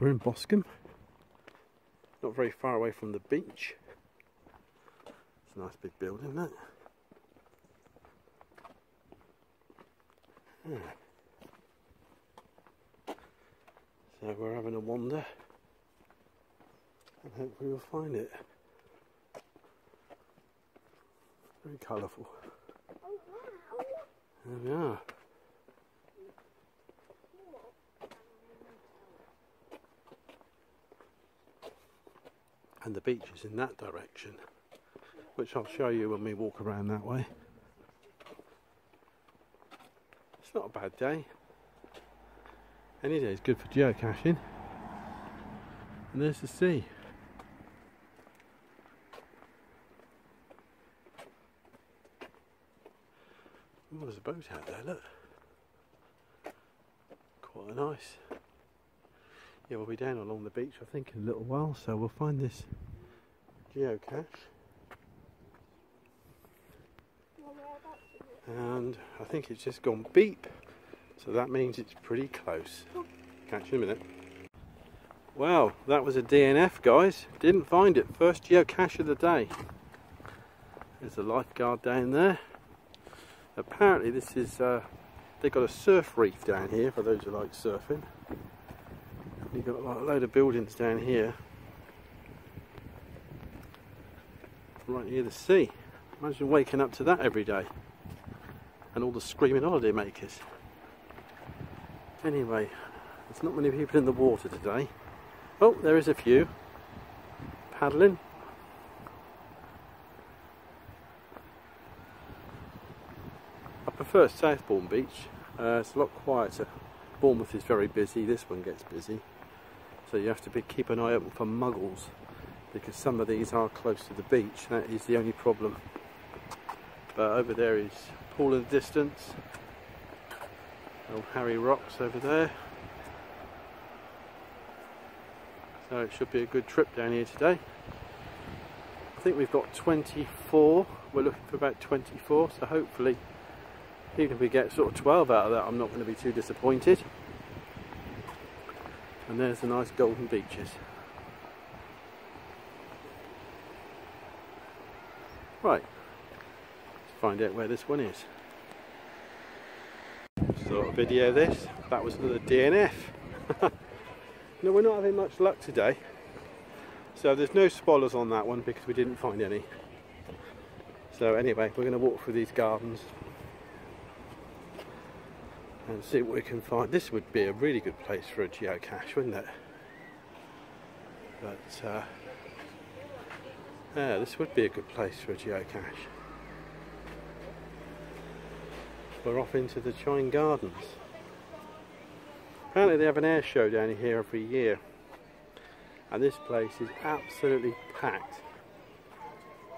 We're in Boscombe, not very far away from the beach. It's a nice big building, isn't it? Yeah. So we're having a wander and hopefully we'll find it. Very colourful. There we are. And the beach is in that direction, which I'll show you when we walk around that way. It's not a bad day. Any day is good for geocaching. And there's the sea. Oh, there's a boat out there, look. Quite nice. Yeah, we'll be down along the beach I think in a little while, so we'll find this geocache. And I think it's just gone beep, so that means it's pretty close. Catch you in a minute. Well, that was a DNF, guys. Didn't find it. First geocache of the day. There's a lifeguard down there. Apparently this is, they've got a surf reef down here for those who like surfing. You've got like a load of buildings down here. Right near the sea. Imagine waking up to that every day. And all the screaming holiday makers. Anyway, there's not many people in the water today. Oh, there is a few. Paddling. I prefer Southbourne Beach. It's a lot quieter. Bournemouth is very busy, this one gets busy. So you have to keep an eye open for muggles, because some of these are close to the beach. That is the only problem. But over there is Pool in the distance. Old Harry Rocks over there. So it should be a good trip down here today. I think we've got 24. We're looking for about 24, so hopefully even if we get sort of 12 out of that, I'm not going to be too disappointed. And there's the nice golden beaches. Right, let's find out where this one is. Sort of video this. That was another DNF. No, we're not having much luck today. So there's no spoilers on that one because we didn't find any. So anyway, we're going to walk through these gardens and see what we can find. This would be a really good place for a geocache, wouldn't it? But yeah, this would be a good place for a geocache. We're off into the Chine Gardens. Apparently they have an air show down here every year, and this place is absolutely packed.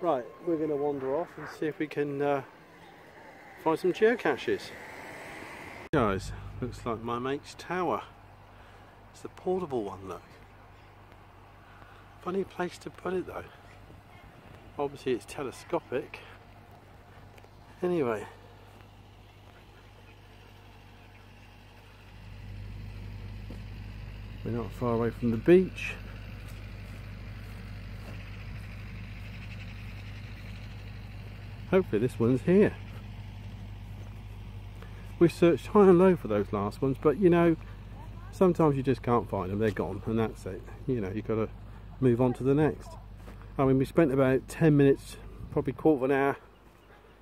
Right, we're going to wander off and see if we can find some geocaches. Guys, looks like my mate's tower. It's the portable one, look. Funny place to put it though. Obviously it's telescopic. Anyway. We're not far away from the beach. Hopefully this one's here. We searched high and low for those last ones, but you know, sometimes you just can't find them, they're gone, and that's it. You know, you've got to move on to the next. I mean, we spent about 10 minutes, probably quarter of an hour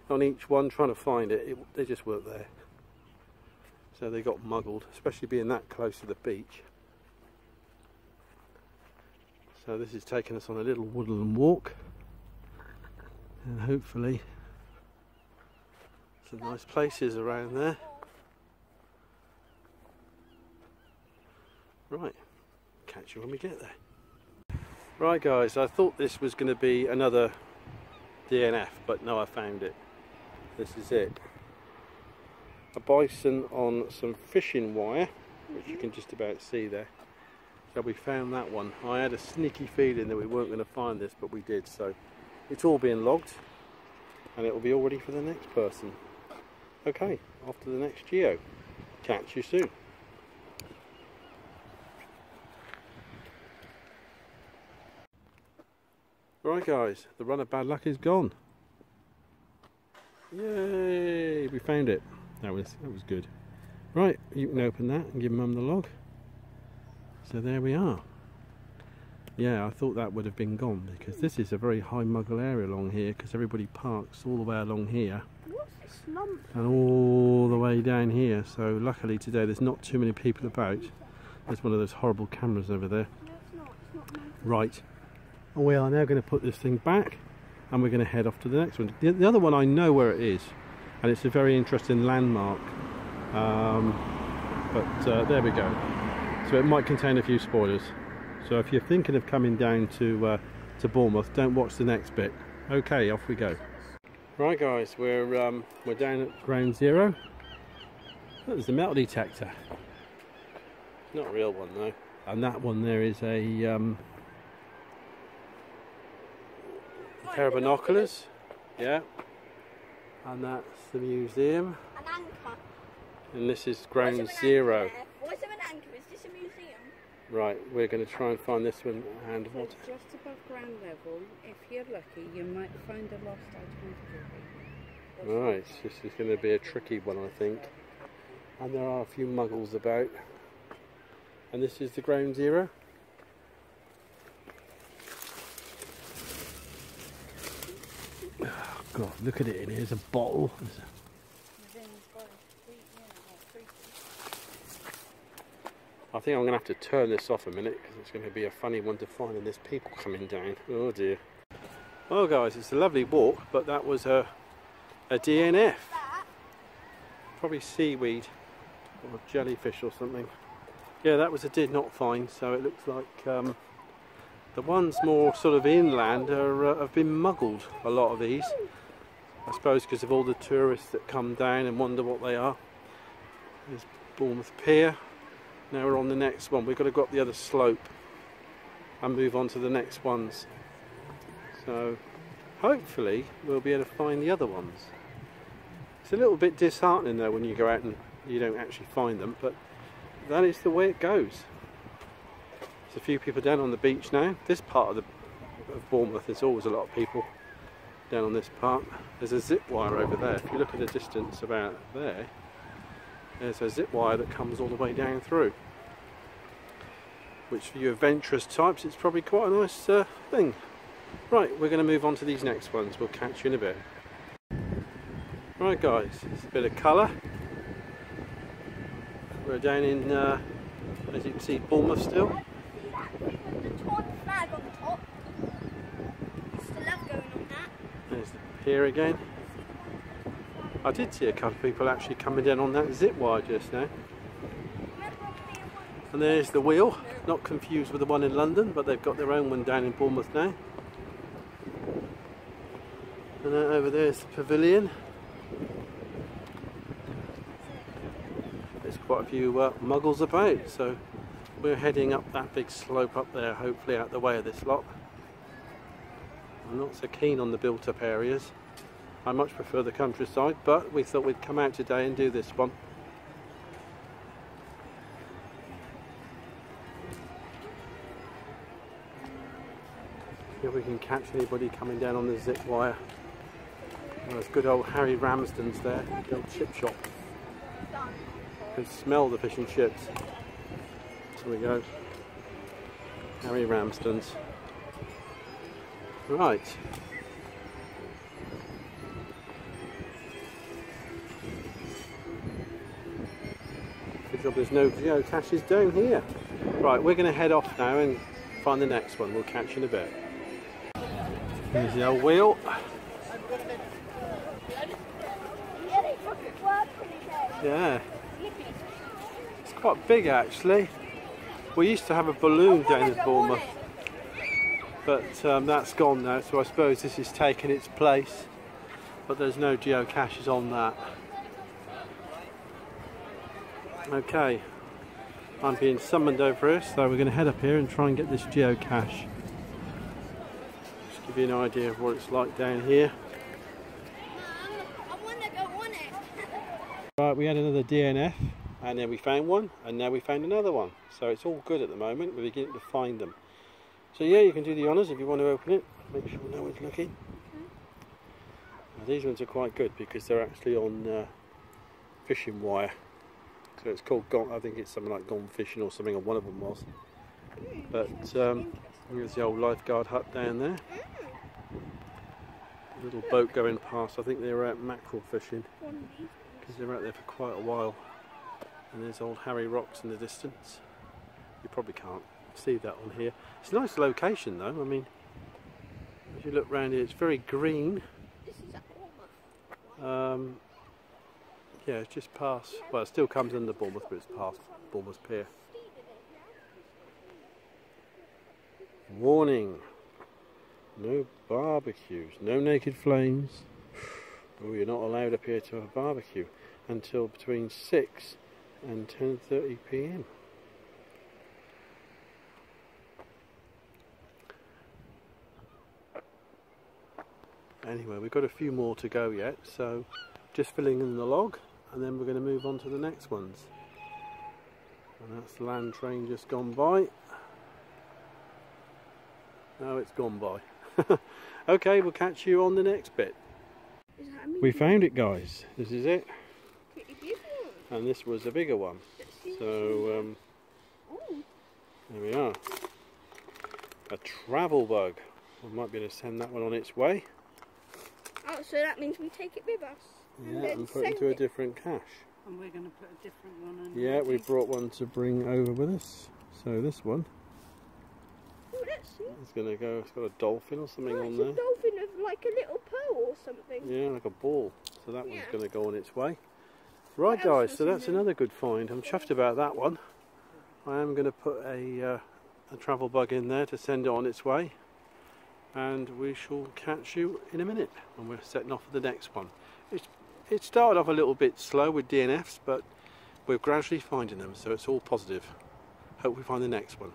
on each one trying to find it. They just weren't there. So they got muggled, especially being that close to the beach. So this is taking us on a little woodland walk, and hopefully some nice places around there. Right, catch you when we get there. Right guys, I thought this was going to be another DNF, but no, I found it. This is it. A bison on some fishing wire, which you can just about see there. So we found that one. I had a sneaky feeling that we weren't going to find this, but we did. So it's all being logged, and it will be all ready for the next person. Okay, off to the next geo. Catch you soon. Right guys, the run of bad luck is gone. Yay, we found it. That was good. Right, you can open that and give Mum the log. So there we are. Yeah, I thought that would have been gone because this is a very high muggle area along here because everybody parks all the way along here. What's this lump? And all the way down here. So luckily today there's not too many people about. There's one of those horrible cameras over there. No, it's not. It's not. Right. And we are now going to put this thing back and we're going to head off to the next one. The other one I know where it is and it's a very interesting landmark. But there we go. So it might contain a few spoilers. So if you're thinking of coming down to Bournemouth, don't watch the next bit. Okay, off we go. Right guys, we're down at ground zero. Oh, there's a metal detector. Not a real one though. And that one there is a pair of binoculars. Yeah. And that's the museum. An anchor. And this is ground zero. Why is there an anchor? Is this a museum? Right, we're going to try and find this one. And So what? just above ground level, if you're lucky, you might find a lost item of jewellery. Right, this is going to be a tricky one, I think. And there are a few muggles about. And this is the ground zero. Oh God, look at it! In here's a bottle. I think I'm going to have to turn this off a minute because it's going to be a funny one to find and there's people coming down. Oh dear. Well guys, it's a lovely walk, but that was a DNF. Probably seaweed or jellyfish or something. Yeah, that was a did not find, so it looks like the ones more sort of inland have been muggled, a lot of these. I suppose because of all the tourists that come down and wonder what they are. There's Bournemouth Pier. Now we're on the next one. We've got to go up the other slope and move on to the next ones. So hopefully we'll be able to find the other ones. It's a little bit disheartening though when you go out and you don't actually find them, but that is the way it goes. There's a few people down on the beach now. This part of Bournemouth, there's always a lot of people down on this part. There's a zip wire over there. If you look at the distance about there, there's a zip wire that comes all the way down through. Which for you adventurous types, it's probably quite a nice thing. Right, we're going to move on to these next ones. We'll catch you in a bit. Right guys, it's a bit of colour. We're down in, as you can see, Bournemouth still. The torn flag on the top. Still love going on that. There's the pier again. I did see a couple of people actually coming down on that zip wire just now. And there's the wheel, not confused with the one in London, but they've got their own one down in Bournemouth now. And over there's the pavilion. There's quite a few muggles about, so we're heading up that big slope up there, hopefully out the way of this lot. I'm not so keen on the built up areas. I much prefer the countryside, but we thought we'd come out today and do this one. See if we can catch anybody coming down on the zip wire. Oh, there's good old Harry Ramsden's there, the old chip shop. You can smell the fish and chips. There we go. Harry Ramsden's. Right. Good job there's no geocaches down here. Right, we're going to head off now and find the next one. We'll catch you in a bit. Here's the old wheel. Yeah. It's quite big actually. We used to have a balloon down at Bournemouth, but that's gone now, so I suppose this is taking its place. But there's no geocaches on that. Okay, I'm being summoned over here, so we're going to head up here and try and get this geocache. Just give you an idea of what it's like down here. I want to go on it. Right, we had another DNF, and then we found one, and now we found another one. So it's all good at the moment. We're beginning to find them. So yeah, you can do the honours if you want to open it. make sure no one's looking. Now, these ones are quite good because they're actually on fishing wire. So it's called I think it's something like Gone Fishing or something, or one of them was. But there's the old lifeguard hut down there. A little boat going past. I think they were out mackerel fishing because they were out there for quite a while. And there's old Harry Rocks in the distance. You probably can't see that on here. It's a nice location though. I mean, if you look around here, it's very green. This is at Bournemouth. Yeah, it's just past. Well, it still comes under Bournemouth, but it's past Bournemouth Pier. Warning: no barbecues, no naked flames. Oh, you're not allowed up here to have a barbecue until between 6 and 10:30 p.m. Anyway, we've got a few more to go yet, so just filling in the log, and then we're going to move on to the next ones. And that's the land train just gone by. No, it's gone by. Okay, we'll catch you on the next bit. We found it, guys. This is it. Pretty big one. And this was a bigger one. So, there we are. A travel bug. We might be able to send that one on its way. Oh, so that means we take it with us. Yeah, and put it into a different cache. And we're going to put a different one on. Yeah, we brought one to bring over with us. So this one. Oh, let's see. It's going to go, it's got a dolphin or something on It's there. a dolphin of like a little pearl or something. Yeah, like a ball. So that one's Yeah. going to go on its way. Right, guys, so that's another good find. I'm chuffed about that one. I am going to put a travel bug in there to send it on its way. And we shall catch you in a minute when we're setting off for the next one. It started off a little bit slow with DNFs, but we're gradually finding them, so it's all positive. Hope we find the next one.